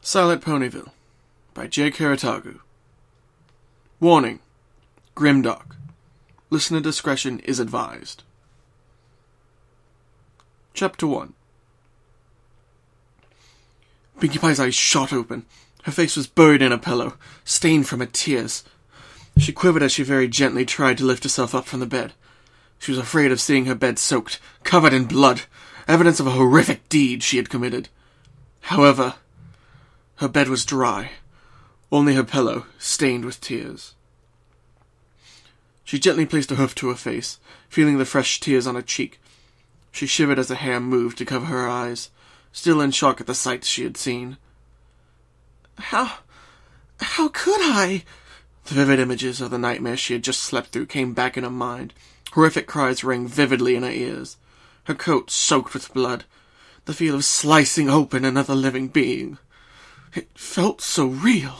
Silent Ponyville by Jake Heritagu. Warning: Grimdark. Listener discretion is advised. Chapter 1. Pinkie Pie's eyes shot open. Her face was buried in a pillow, stained from her tears. She quivered as she very gently tried to lift herself up from the bed. She was afraid of seeing her bed soaked, covered in blood, evidence of a horrific deed she had committed. However, her bed was dry, only her pillow stained with tears. She gently placed a hoof to her face, feeling the fresh tears on her cheek. She shivered as the hair moved to cover her eyes, still in shock at the sights she had seen. How could I? The vivid images of the nightmare she had just slept through came back in her mind. Horrific cries rang vividly in her ears. Her coat soaked with blood. The feel of slicing open another living being. It felt so real.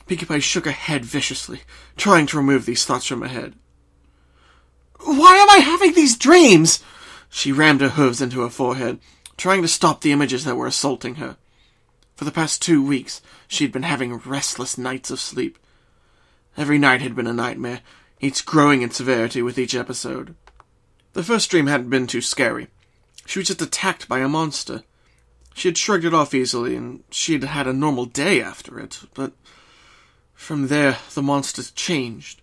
Pinkie Pie shook her head viciously, trying to remove these thoughts from her head. Why am I having these dreams? She rammed her hooves into her forehead, trying to stop the images that were assaulting her. For the past 2 weeks, she had been having restless nights of sleep. Every night had been a nightmare, each growing in severity with each episode. The first dream hadn't been too scary. She was just attacked by a monster. She had shrugged it off easily, and she had had a normal day after it, but from there the monster changed.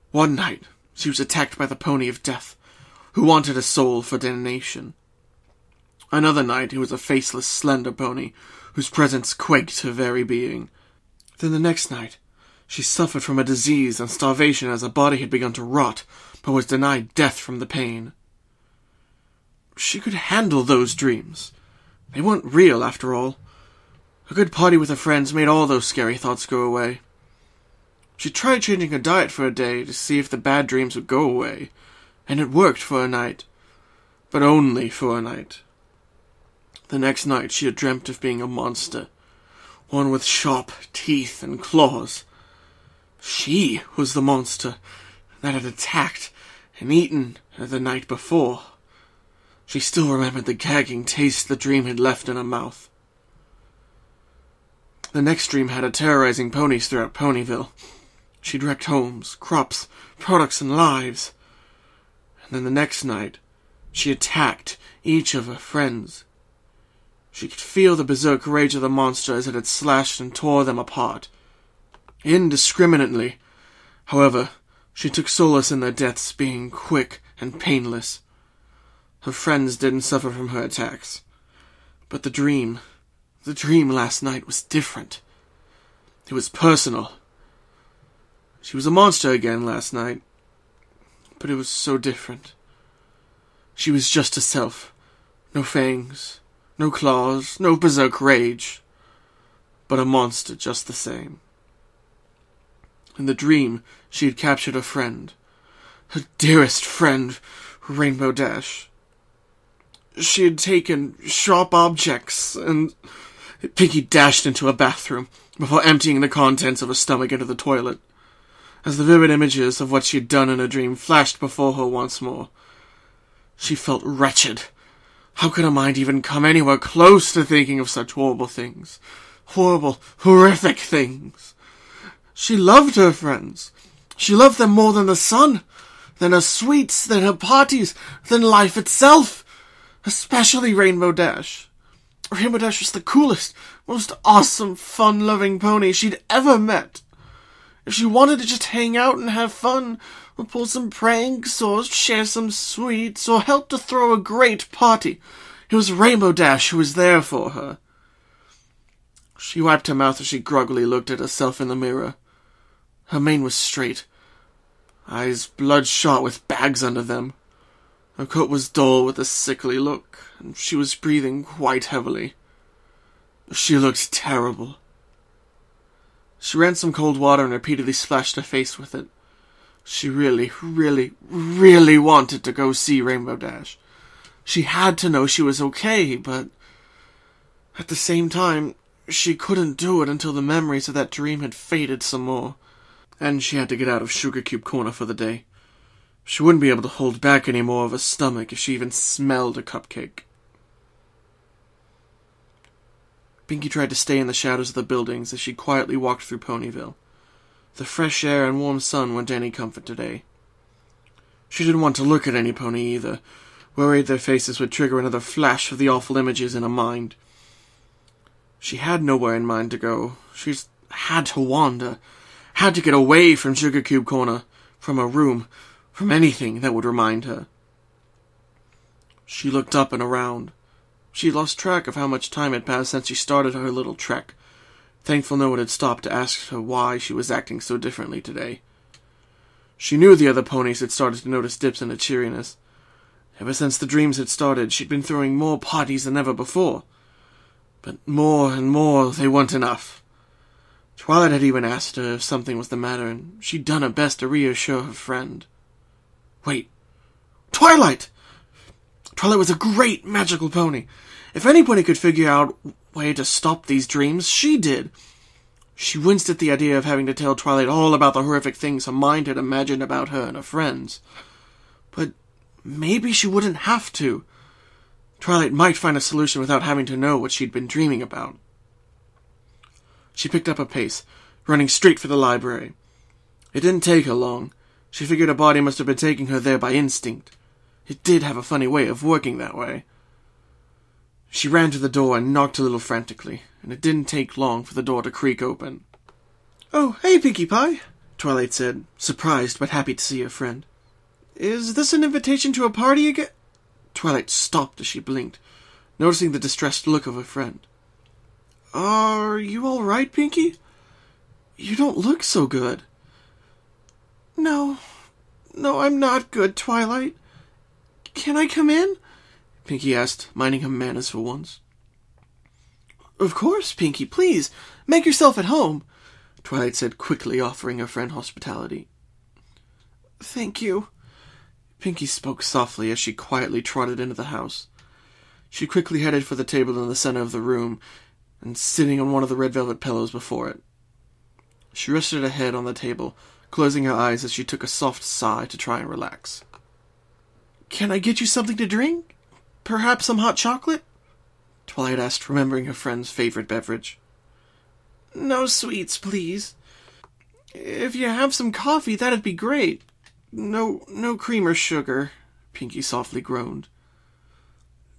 One night, she was attacked by the Pony of Death, who wanted a soul for damnation. Another night, it was a faceless, slender pony, whose presence quaked her very being. Then the next night, she suffered from a disease and starvation as her body had begun to rot, but was denied death from the pain. She could handle those dreams. They weren't real, after all. A good party with her friends made all those scary thoughts go away. She tried changing her diet for a day to see if the bad dreams would go away, and it worked for a night. But only for a night. The next night she had dreamt of being a monster, one with sharp teeth and claws. She was the monster that had attacked and eaten her the night before. She still remembered the gagging taste the dream had left in her mouth. The next dream had her terrorizing ponies throughout Ponyville. She'd wrecked homes, crops, products, and lives. And then the next night, she attacked each of her friends. She could feel the berserk rage of the monster as it had slashed and tore them apart. Indiscriminately. However, she took solace in their deaths being quick and painless. Her friends didn't suffer from her attacks. But the dream last night was different. It was personal. She was a monster again last night, but it was so different. She was just herself. No fangs, no claws, no berserk rage, but a monster just the same. In the dream, she had captured her friend, her dearest friend, Rainbow Dash. She had taken sharp objects, and Pinkie dashed into a bathroom before emptying the contents of her stomach into the toilet. As the vivid images of what she had done in her dream flashed before her once more, she felt wretched. How could her mind even come anywhere close to thinking of such horrible things? Horrible, horrific things. She loved her friends. She loved them more than the sun, than her sweets, than her parties, than life itself. Especially Rainbow Dash. Rainbow Dash was the coolest, most awesome, fun-loving pony she'd ever met. If she wanted to just hang out and have fun, or pull some pranks, or share some sweets, or help to throw a great party, it was Rainbow Dash who was there for her. She wiped her mouth as she groggily looked at herself in the mirror. Her mane was straight, eyes bloodshot with bags under them. Her coat was dull with a sickly look, and she was breathing quite heavily. She looked terrible. She ran some cold water and repeatedly splashed her face with it. She really, really, really wanted to go see Rainbow Dash. She had to know she was okay, but at the same time, she couldn't do it until the memories of that dream had faded some more, and she had to get out of Sugar Cube Corner for the day. She wouldn't be able to hold back any more of her stomach if she even smelled a cupcake. Pinkie tried to stay in the shadows of the buildings as she quietly walked through Ponyville. The fresh air and warm sun weren't any comfort today. She didn't want to look at any pony either, worried their faces would trigger another flash of the awful images in her mind. She had nowhere in mind to go. She had to wander, had to get away from Sugar Cube Corner, from her room, from anything that would remind her. She looked up and around. She lost track of how much time had passed since she started her little trek, thankful no one had stopped to ask her why she was acting so differently today. She knew the other ponies had started to notice dips in her cheeriness. Ever since the dreams had started, she'd been throwing more parties than ever before. But more and more, they weren't enough. Twilight had even asked her if something was the matter, and she'd done her best to reassure her friend. Wait. Twilight! Twilight was a great magical pony. If anybody could figure out a way to stop these dreams, she did. She winced at the idea of having to tell Twilight all about the horrific things her mind had imagined about her and her friends. But maybe she wouldn't have to. Twilight might find a solution without having to know what she'd been dreaming about. She picked up a pace, running straight for the library. It didn't take her long. She figured her body must have been taking her there by instinct. It did have a funny way of working that way. She ran to the door and knocked a little frantically, and it didn't take long for the door to creak open. "Oh, hey, Pinkie Pie," Twilight said, surprised but happy to see her friend. "Is this an invitation to a party again?" Twilight stopped as she blinked, noticing the distressed look of her friend. "Are you all right, Pinkie? You don't look so good." No, I'm not good, Twilight. Can I come in?" Pinkie asked, minding her manners for once. "Of course, Pinkie, please, make yourself at home," Twilight said quickly, offering her friend hospitality. "Thank you." Pinkie spoke softly as she quietly trotted into the house. She quickly headed for the table in the center of the room, and sitting on one of the red velvet pillows before it. She rested her head on the table, closing her eyes as she took a soft sigh to try and relax. "Can I get you something to drink? Perhaps some hot chocolate?" Twilight asked, remembering her friend's favorite beverage. "No sweets, please. If you have some coffee, that'd be great. No cream or sugar," Pinkie softly groaned.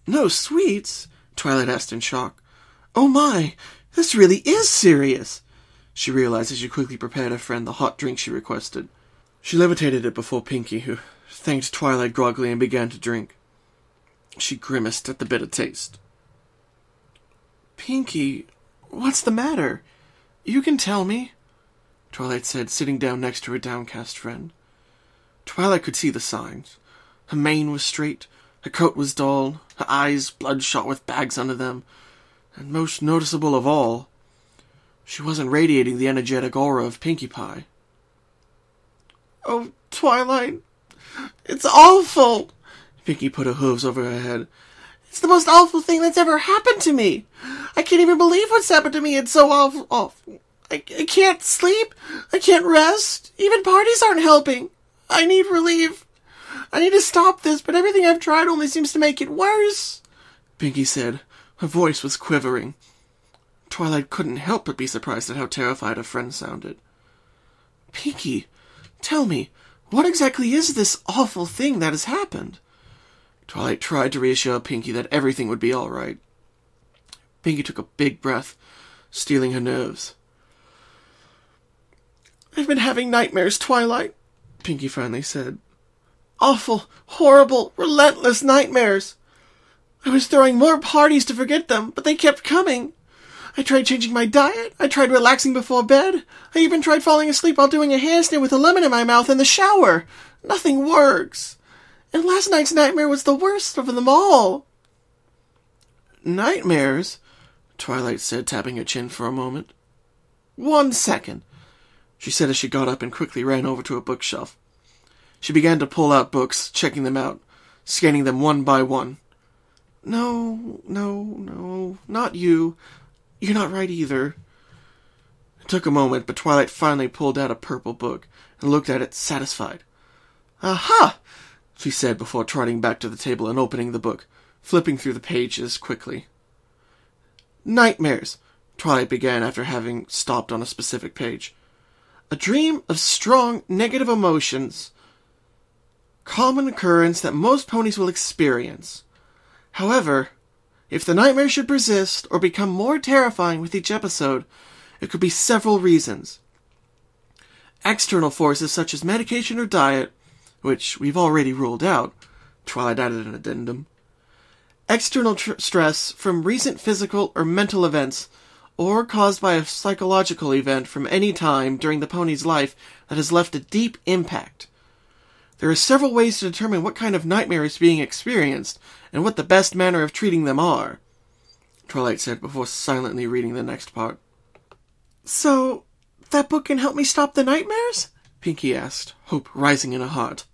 "No sweets?" Twilight asked in shock. "Oh my, this really is serious," she realized as she quickly prepared her friend the hot drink she requested. She levitated it before Pinkie, who thanked Twilight groggily and began to drink. She grimaced at the bitter taste. "Pinkie, what's the matter? You can tell me," Twilight said, sitting down next to her downcast friend. Twilight could see the signs. Her mane was straight, her coat was dull, her eyes bloodshot with bags under them, and most noticeable of all, she wasn't radiating the energetic aura of Pinkie Pie. "Oh, Twilight, it's awful!" Pinkie put her hooves over her head. "It's the most awful thing that's ever happened to me. I can't even believe what's happened to me. It's so awful. I can't sleep. I can't rest. Even parties aren't helping. I need relief. I need to stop this, but everything I've tried only seems to make it worse," Pinkie said. Her voice was quivering. Twilight couldn't help but be surprised at how terrified her friend sounded. "Pinkie, tell me, what exactly is this awful thing that has happened?" Twilight tried to reassure Pinkie that everything would be all right. Pinkie took a big breath, steeling her nerves. "I've been having nightmares, Twilight," Pinkie finally said. "Awful, horrible, relentless nightmares. I was throwing more parties to forget them, but they kept coming. I tried changing my diet. I tried relaxing before bed. I even tried falling asleep while doing a handstand with a lemon in my mouth in the shower. Nothing works. And last night's nightmare was the worst of them all." "Nightmares?" Twilight said, tapping her chin for a moment. "1 second," she said as she got up and quickly ran over to a bookshelf. She began to pull out books, checking them out, scanning them one by one. No, not you. You're not right either." It took a moment, but Twilight finally pulled out a purple book and looked at it, satisfied. "Aha!" she said before trotting back to the table and opening the book, flipping through the pages quickly. "Nightmares. Twilight began after having stopped on a specific page. A dream of strong negative emotions. Common occurrence that most ponies will experience. However, if the nightmare should persist or become more terrifying with each episode, it could be several reasons. External forces such as medication or diet, which we've already ruled out, Twilight added an addendum. External stress from recent physical or mental events, or caused by a psychological event from any time during the pony's life that has left a deep impact. There are several ways to determine what kind of nightmare is being experienced, and what the best manner of treating them are, Twilight said before silently reading the next part. So, that book can help me stop the nightmares? Pinkie asked, hope rising in her heart.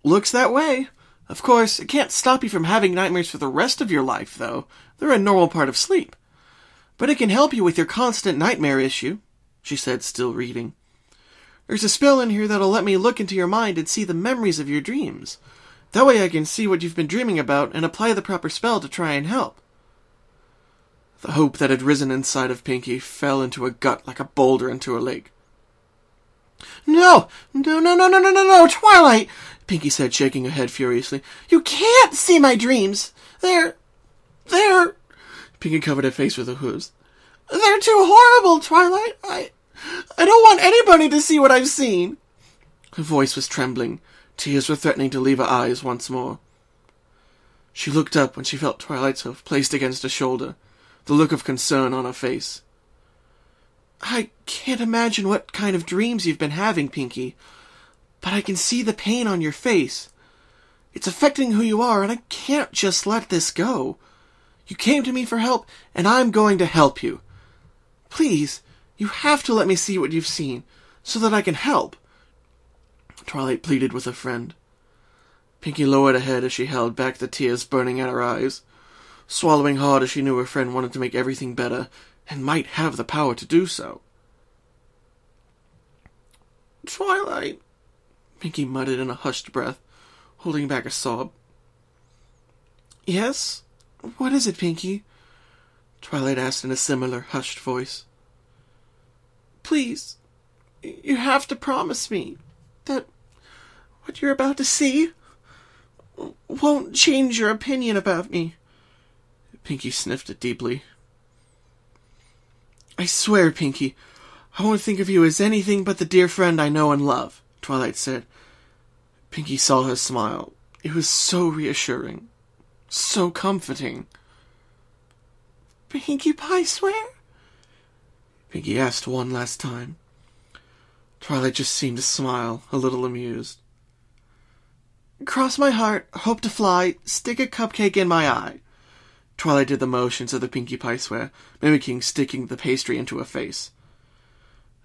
Looks that way. Of course, it can't stop you from having nightmares for the rest of your life, though. They're a normal part of sleep. But it can help you with your constant nightmare issue, she said, still reading. There's a spell in here that'll let me look into your mind and see the memories of your dreams. That way I can see what you've been dreaming about and apply the proper spell to try and help. The hope that had risen inside of Pinkie fell into her gut like a boulder into a lake. No, Twilight, Pinkie said, shaking her head furiously. You can't see my dreams. They're... Pinkie covered her face with her hooves. They're too horrible, Twilight. I don't want anybody to see what I've seen. Her voice was trembling. Tears were threatening to leave her eyes once more. She looked up when she felt Twilight's hoof placed against her shoulder, the look of concern on her face. I can't imagine what kind of dreams you've been having, Pinkie, but I can see the pain on your face. It's affecting who you are, and I can't just let this go. You came to me for help, and I'm going to help you. Please, you have to let me see what you've seen, so that I can help, Twilight pleaded with her friend. Pinkie lowered her head as she held back the tears burning at her eyes, swallowing hard as she knew her friend wanted to make everything better, and might have the power to do so. Twilight, Pinkie muttered in a hushed breath, holding back a sob. Yes? What is it, Pinkie? Twilight asked in a similar, hushed voice. Please, you have to promise me that what you're about to see won't change your opinion about me. Pinkie sniffed it deeply. I swear, Pinkie, I won't think of you as anything but the dear friend I know and love, Twilight said. Pinkie saw her smile. It was so reassuring, so comforting. Pinkie Pie swear? Pinkie asked one last time. Twilight just seemed to smile, a little amused. Cross my heart, hope to fly, stick a cupcake in my eye. Twilight did the motions of the Pinkie Pie swear, mimicking sticking the pastry into her face.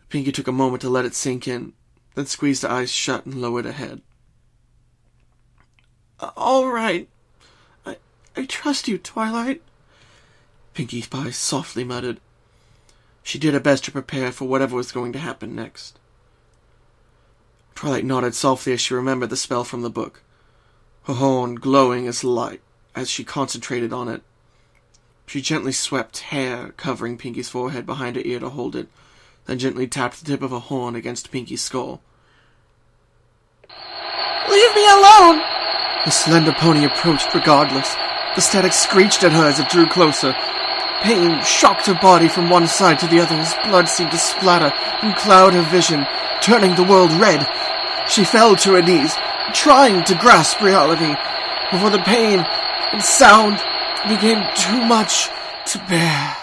Pinkie took a moment to let it sink in, then squeezed her eyes shut and lowered her head. All right. I trust you, Twilight, Pinkie Pie softly muttered. She did her best to prepare for whatever was going to happen next. Twilight nodded softly as she remembered the spell from the book, her horn glowing as light as she concentrated on it. She gently swept hair covering Pinkie's forehead behind her ear to hold it, then gently tapped the tip of her horn against Pinkie's skull. Leave me alone! The slender pony approached regardless. The static screeched at her as it drew closer. Pain shocked her body from one side to the other as blood seemed to splatter and cloud her vision, turning the world red. She fell to her knees, trying to grasp reality, before the pain and sound became too much to bear.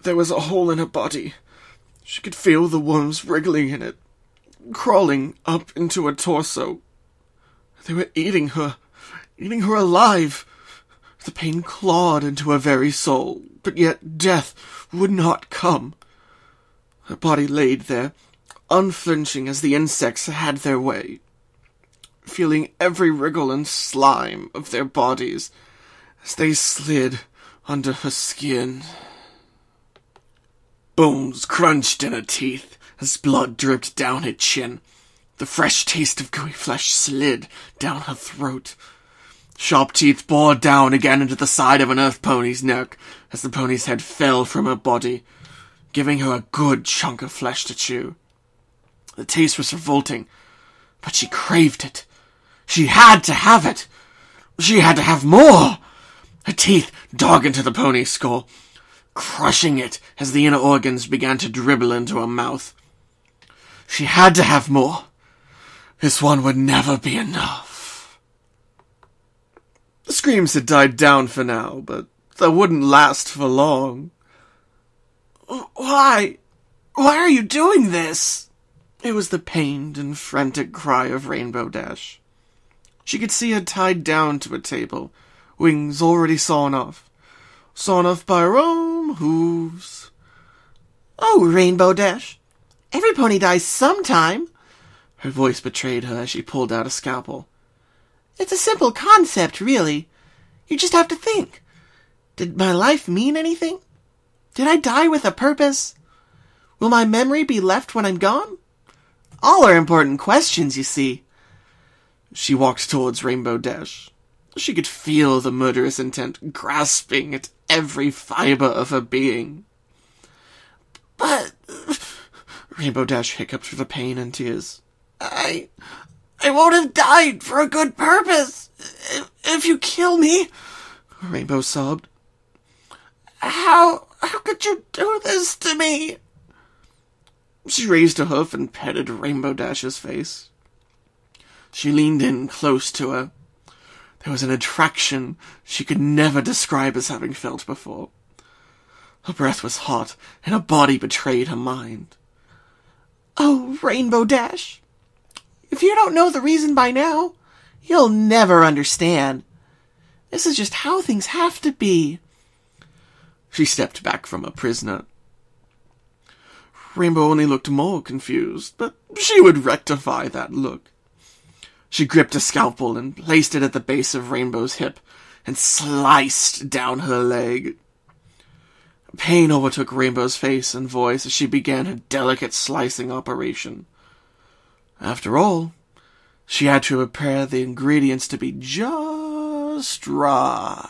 There was a hole in her body. She could feel the worms wriggling in it, crawling up into her torso. They were eating her alive. The pain clawed into her very soul, but yet death would not come. Her body laid there, unflinching as the insects had their way, feeling every wriggle and slime of their bodies as they slid under her skin. Bones crunched in her teeth as blood dripped down her chin. The fresh taste of gooey flesh slid down her throat. Sharp teeth bored down again into the side of an earth pony's neck as the pony's head fell from her body, giving her a good chunk of flesh to chew. The taste was revolting, but she craved it. She had to have it. She had to have more. Her teeth dug into the pony's skull, crushing it as the inner organs began to dribble into her mouth. She had to have more. This one would never be enough. The screams had died down for now, but they wouldn't last for long. Why? Why are you doing this? It was the pained and frantic cry of Rainbow Dash. She could see her tied down to a table, wings already sawn off by her own hooves. Oh, Rainbow Dash, every pony dies sometime. Her voice betrayed her as she pulled out a scalpel. It's a simple concept, really. You just have to think. Did my life mean anything? Did I die with a purpose? Will my memory be left when I'm gone? All are important questions, you see. She walked towards Rainbow Dash. She could feel the murderous intent grasping at every fiber of her being. But... Rainbow Dash hiccuped through the pain and tears. I won't have died for a good purpose. If you kill me... Rainbow sobbed. How could you do this to me? She raised a hoof and petted Rainbow Dash's face. She leaned in close to her. There was an attraction she could never describe as having felt before. Her breath was hot, and her body betrayed her mind. Oh, Rainbow Dash, if you don't know the reason by now, you'll never understand. This is just how things have to be. She stepped back from her prisoner. Rainbow only looked more confused, but she would rectify that look. She gripped a scalpel and placed it at the base of Rainbow's hip and sliced down her leg. Pain overtook Rainbow's face and voice as she began her delicate slicing operation. After all, she had to prepare the ingredients to be just right.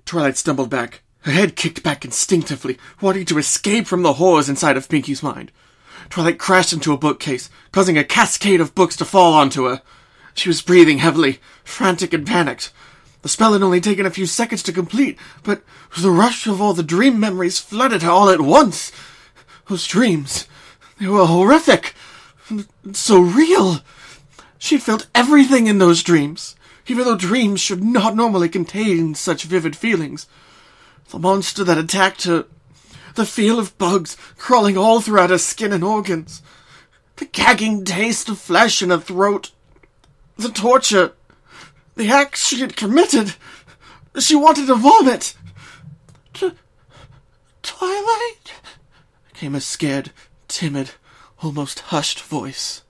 Twilight stumbled back. Her head kicked back instinctively, wanting to escape from the horrors inside of Pinkie's mind. Twilight crashed into a bookcase, causing a cascade of books to fall onto her. She was breathing heavily, frantic and panicked. The spell had only taken a few seconds to complete, but the rush of all the dream memories flooded her all at once. Those dreams, they were horrific, so real. She'd felt everything in those dreams, even though dreams should not normally contain such vivid feelings. The monster that attacked her, the feel of bugs crawling all throughout her skin and organs, the gagging taste of flesh in her throat, the torture, the act she had committed. She wanted to vomit. Twilight? Came a scared, timid, almost hushed voice.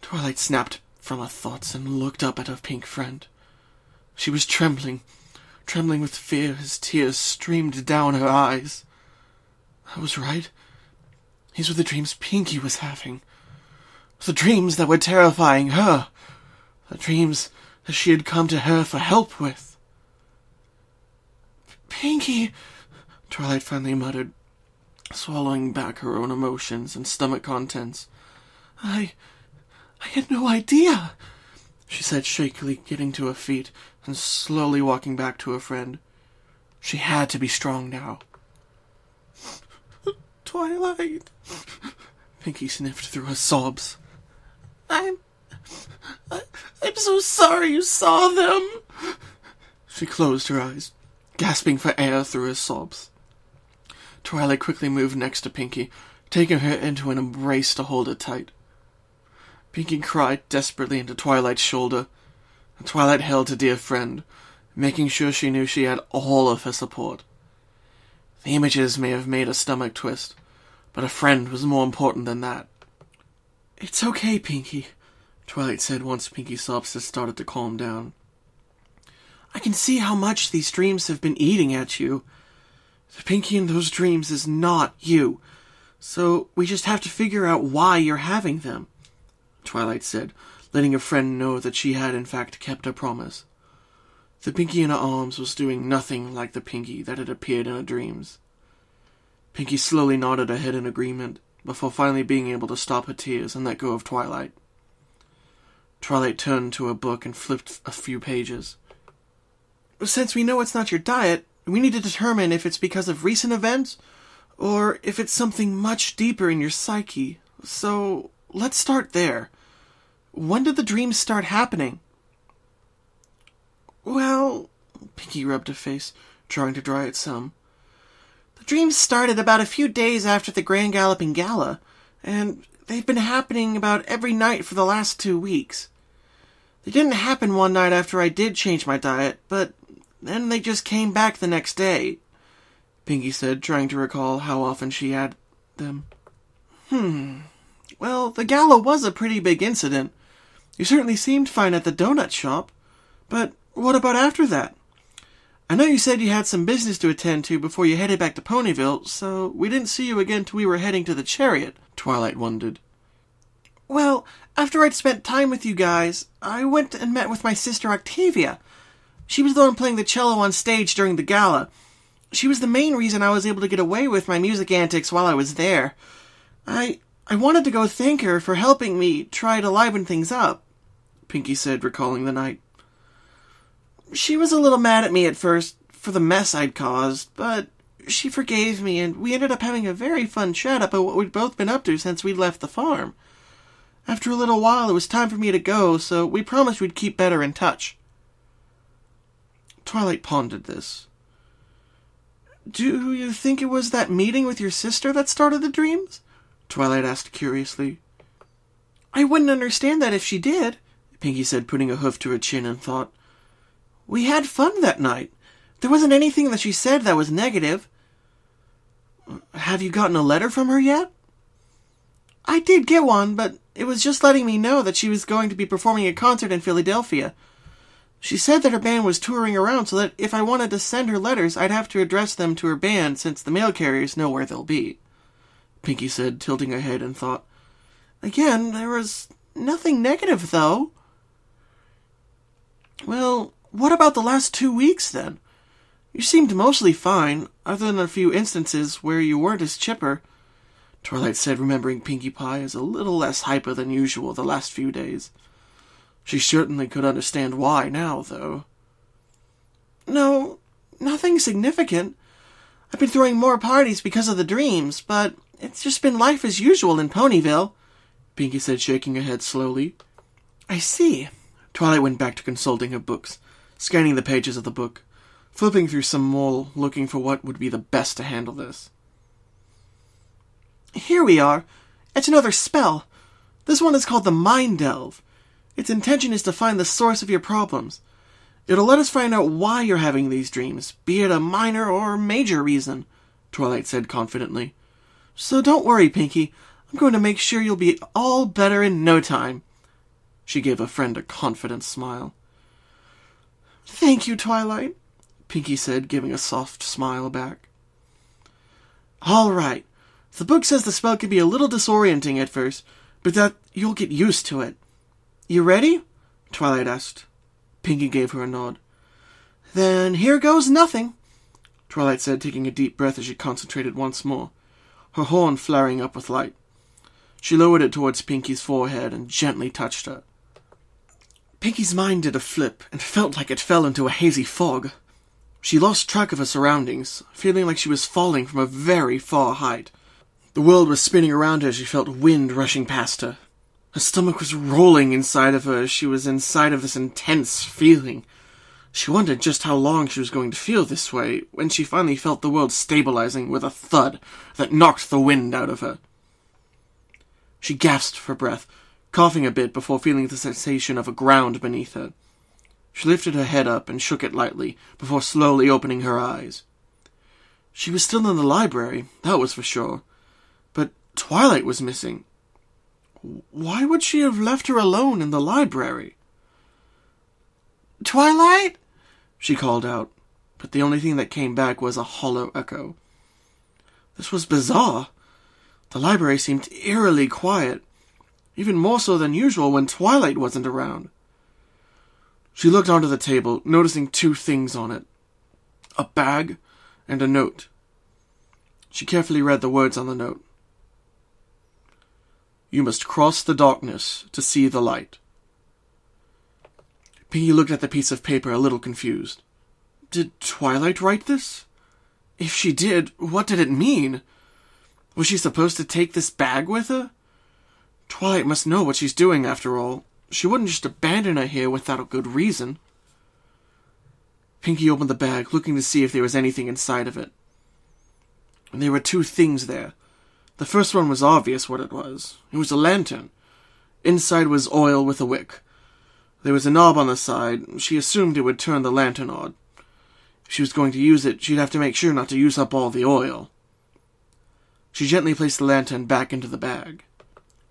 Twilight snapped from her thoughts and looked up at her pink friend. She was trembling with fear as tears streamed down her eyes. I was right. These were the dreams Pinkie was having. The dreams that were terrifying her. The dreams that she had come to her for help with. Pinkie, Twilight finally muttered, swallowing back her own emotions and stomach contents. I had no idea, she said shakily, getting to her feet and slowly walking back to her friend. She had to be strong now. Twilight, Pinkie sniffed through her sobs. I'm so sorry you saw them. She closed her eyes, gasping for air through her sobs. Twilight quickly moved next to Pinkie, taking her into an embrace to hold her tight. Pinkie cried desperately into Twilight's shoulder, and Twilight held her dear friend, making sure she knew she had all of her support. The images may have made her stomach twist, but a friend was more important than that. It's okay, Pinkie, Twilight said once Pinkie's sobs had started to calm down. I can see how much these dreams have been eating at you. The Pinkie in those dreams is not you, so we just have to figure out why you're having them, Twilight said, letting her friend know that she had in fact kept her promise. The Pinkie in her arms was doing nothing like the Pinkie that had appeared in her dreams. Pinkie slowly nodded her head in agreement, before finally being able to stop her tears and let go of Twilight. Twilight turned to her book and flipped a few pages. Since we know it's not your diet, we need to determine if it's because of recent events, or if it's something much deeper in your psyche. So, let's start there. When did the dreams start happening? Well, Pinkie rubbed her face, trying to dry it some. The dreams started about a few days after the Grand Galloping Gala, and they've been happening about every night for the last 2 weeks. They didn't happen one night after I did change my diet, but then they just came back the next day, Pinkie said, trying to recall how often she had them. Well, the gala was a pretty big incident. You certainly seemed fine at the donut shop, but what about after that? I know you said you had some business to attend to before you headed back to Ponyville, so we didn't see you again till we were heading to the chariot, Twilight wondered. Well, after I'd spent time with you guys, I went and met with my sister Octavia. She was the one playing the cello on stage during the gala. She was the main reason I was able to get away with my music antics while I was there. I wanted to go thank her for helping me try to liven things up, Pinkie said, recalling the night. She was a little mad at me at first for the mess I'd caused, but she forgave me, and we ended up having a very fun chat about what we'd both been up to since we'd left the farm. After a little while, it was time for me to go, so we promised we'd keep better in touch. Twilight pondered this. Do you think it was that meeting with your sister that started the dreams? Twilight asked curiously. I wouldn't understand that if she did, Pinkie said, putting a hoof to her chin in thought. We had fun that night. There wasn't anything that she said that was negative. Have you gotten a letter from her yet? I did get one, but it was just letting me know that she was going to be performing a concert in Philadelphia. She said that her band was touring around, so that if I wanted to send her letters, I'd have to address them to her band, since the mail carriers know where they'll be, Pinkie said, tilting her head in thought. Again, there was nothing negative, though. Well, what about the last 2 weeks, then? You seemed mostly fine, other than a few instances where you weren't as chipper, Twilight said, remembering Pinkie Pie as a little less hyper than usual the last few days. She certainly could understand why now, though. No, nothing significant. I've been throwing more parties because of the dreams, but it's just been life as usual in Ponyville, Pinkie said, shaking her head slowly. I see. Twilight went back to consulting her books, scanning the pages of the book, flipping through some more, looking for what would be the best to handle this. Here we are. It's another spell. This one is called the Mind Delve. Its intention is to find the source of your problems. It'll let us find out why you're having these dreams, be it a minor or major reason, Twilight said confidently. So don't worry, Pinkie. I'm going to make sure you'll be all better in no time. She gave her friend a confident smile. Thank you, Twilight, Pinkie said, giving a soft smile back. All right. The book says the spell can be a little disorienting at first, but that you'll get used to it. You ready? Twilight asked. Pinkie gave her a nod. Then here goes nothing, Twilight said, taking a deep breath as she concentrated once more, her horn flaring up with light. She lowered it towards Pinkie's forehead and gently touched her. Pinkie's mind did a flip and felt like it fell into a hazy fog. She lost track of her surroundings, feeling like she was falling from a very far height. The world was spinning around her as she felt wind rushing past her. Her stomach was rolling inside of her as she was inside of this intense feeling. She wondered just how long she was going to feel this way when she finally felt the world stabilizing with a thud that knocked the wind out of her. She gasped for breath, coughing a bit before feeling the sensation of a ground beneath her. She lifted her head up and shook it lightly before slowly opening her eyes. She was still in the library, that was for sure. But Twilight was missing. Why would she have left her alone in the library? Twilight? She called out, but the only thing that came back was a hollow echo. This was bizarre. The library seemed eerily quiet. even more so than usual when Twilight wasn't around. She looked onto the table, noticing two things on it: a bag and a note. She carefully read the words on the note. "You must cross the darkness to see the light." Pinkie looked at the piece of paper a little confused. Did Twilight write this? If she did, what did it mean? Was she supposed to take this bag with her? Twilight must know what she's doing after all. She wouldn't just abandon her here without a good reason. Pinkie opened the bag, looking to see if there was anything inside of it. And there were two things there. The first one was obvious what it was. It was a lantern. Inside was oil with a wick. There was a knob on the side. She assumed it would turn the lantern on. If she was going to use it, she'd have to make sure not to use up all the oil. She gently placed the lantern back into the bag.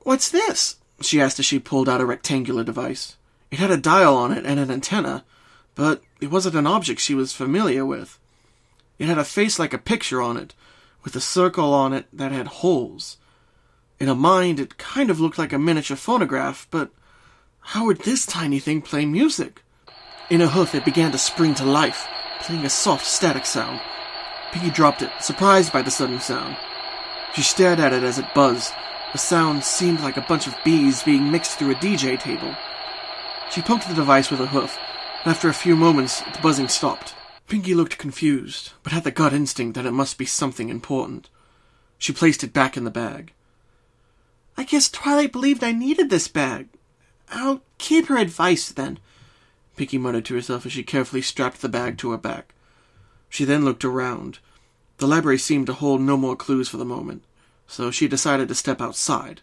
"What's this?" she asked as she pulled out a rectangular device. It had a dial on it and an antenna, but it wasn't an object she was familiar with. It had a face like a picture on it, with a circle on it that had holes. In her mind, it kind of looked like a miniature phonograph, but how would this tiny thing play music? In her hoof, it began to spring to life, playing a soft static sound. Pinkie dropped it, surprised by the sudden sound. She stared at it as it buzzed. The sound seemed like a bunch of bees being mixed through a DJ table. She poked the device with her hoof, and after a few moments, the buzzing stopped. Pinkie looked confused, but had the gut instinct that it must be something important. She placed it back in the bag. "I guess Twilight believed I needed this bag. I'll keep her advice, then," Pinkie muttered to herself as she carefully strapped the bag to her back. She then looked around. The library seemed to hold no more clues for the moment, so she decided to step outside.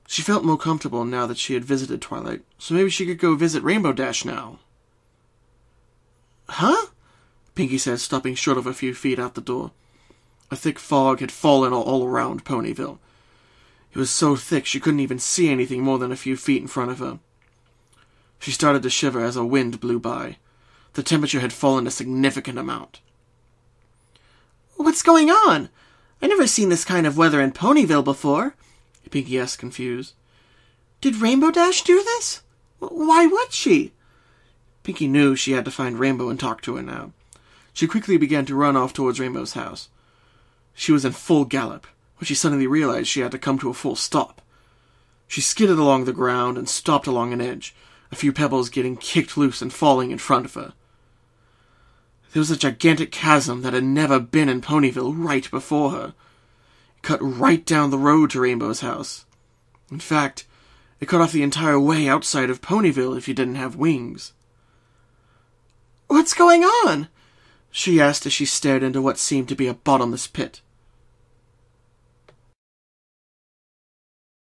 She felt more comfortable now that she had visited Twilight, so maybe she could go visit Rainbow Dash now. "Huh?" Pinkie said, stopping short of a few feet out the door. A thick fog had fallen all around Ponyville. It was so thick she couldn't even see anything more than a few feet in front of her. She started to shiver as a wind blew by. The temperature had fallen a significant amount. "What's going on? I've never seen this kind of weather in Ponyville before," Pinkie asked, confused. "Did Rainbow Dash do this? Why would she?" Pinkie knew she had to find Rainbow and talk to her now. She quickly began to run off towards Rainbow's house. She was in full gallop, when she suddenly realized she had to come to a full stop. She skidded along the ground and stopped along an edge, a few pebbles getting kicked loose and falling in front of her. There was a gigantic chasm that had never been in Ponyville right before her. It cut right down the road to Rainbow's house. In fact, it cut off the entire way outside of Ponyville if you didn't have wings. "What's going on?" she asked as she stared into what seemed to be a bottomless pit.